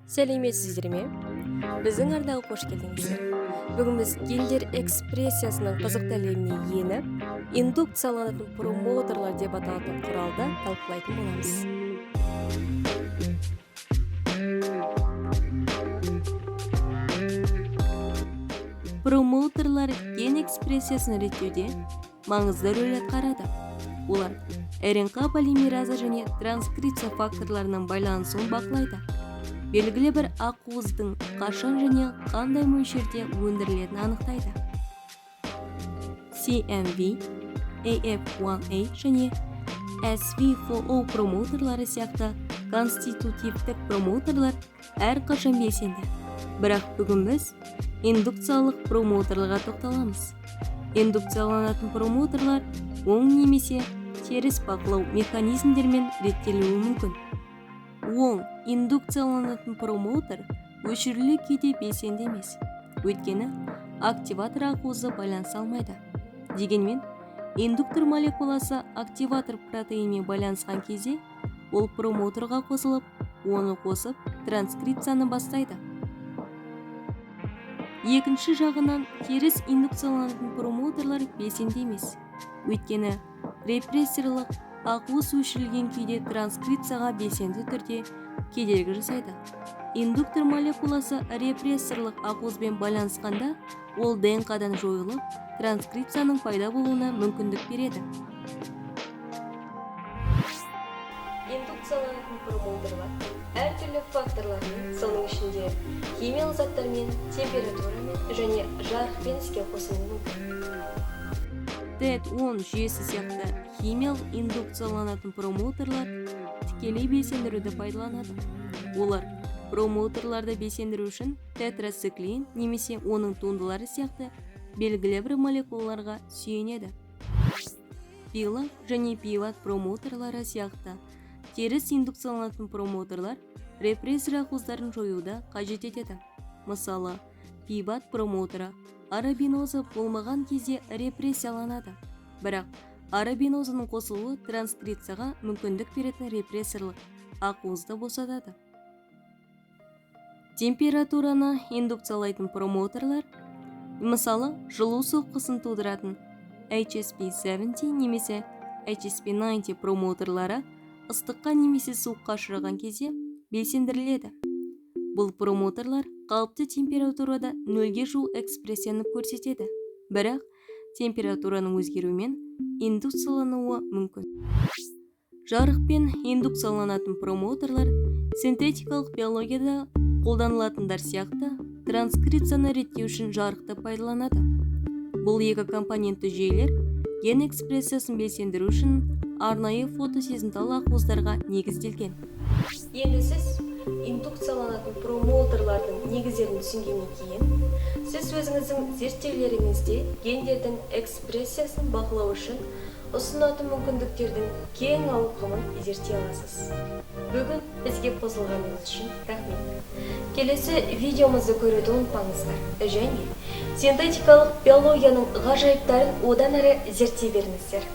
Сәлеметсіздер ме? Біздің арнаға қош келдіңіздер. Бүгін біз гендер экспрессиясының қызықты әлеміне еніп, индукцияланатын промоутерлар деп аталатын құралды талқылайтын боламыз. Промоутерлар ген экспрессиясын реттеуде маңызды рөл атқарады. Олар РНК полимераза және транскрипция факторларының байланысуын бақылайды. Белгілі бір ақуыздың қашан және қандай мөлшерде өндірілетінін анықтайды. CMV, AF1A және SV4O промоутерлары сияқты конститутивтік промоутерлар әрқашан белсенді. Бірақ бүгін біз индукциялық промоутерларға тоқталамыз. Индукцияланатын промоутерлар оң немесе теріс бақылау механизмдермен реттелуі мүмкін. Оң индукцияланатын промоутер өшірілі күйде белсенді емес, өйткені активатор ақуызы байланыса алмайды. Дегенмен, индуктор молекуласы активатор протеинмен байланысқан кезде ол промоутерға қосылып, оны қосып транскрипцияны бастайды. Екінші жағынан теріс индукцияланатын промоутерлар белсенді емес, өйткені репрессорлық ақуыз өшірілген күйде транскрипцияға белсенді түрде кедергі жасайды. Индуктор молекуласы репрессорлық ақуызбен байланысқанда, ол ДНК-дан жойылып, транскрипцияның пайда болуына мүмкіндік береді. Индукцияланатын промоутерлар әртүрлі факторлармен, соның ішінде химиялық заттармен, температурамен және жарықпен іске қосылуы мүмкін. TET10 жүйесі сияқты химиялық индукцияланатын промоутерлар тікелей белсендіруді пайдаланады. Олар промоутерларды белсендіру үшін тетрациклин немесе оның туындылары сияқты белгілі бір молекулаларға сүйенеді. Пила және пиват промоутерлары сияқты теріс индукцияланатын промоутерлар репрессор ақуыздарын жоюды қажет етеді. Мысалы, пиват промоутері арабиноза болмаған кезде репрессияланады. Бірақ арабинозаның қосылуы транскрипцияға мүмкіндік беретін репрессорлық ақуызды босатады. Температураны индукциялайтын промоутерлар, мысалы, жылу соққысын тудыратын HSP70 немесе HSP90 промоутерлары ыстыққа немесе суыққа ұшыраған кезде белсендіріледі. Бұл промоутерлар қалыпты температурада 0-ге жуық экспрессияны көрсетеді, бірақ температураның өзгеруімен индукциялануы мүмкін. Жарықпен индукцияланатын промоутерлар синтетикалық биологияда қолданылатындар сияқты транскрипцияны реттеу үшін жарықты пайдаланады. Бұл екі компонентті жүйелер ген экспрессиясын белсендіру үшін арнайы фотосезімтал ақуыздарға негізделген. Енді сіз индукцияланатын промоутерлардың негіздерін түсінгеннен кейін, сіз өзіңіздің зерттеулеріңізде гендердің экспрессиясын бақылау үшін ұсынатын мүмкіндіктердің кең ауқымын зерттей аласыз. Бүгін бізге қосылғаныңыз үшін рахмет. Келесі видеомызды көруді ұмытпаңыздар және синтетикалық биологияның ғажайыптарын одан әрі зерттей беріңіздер.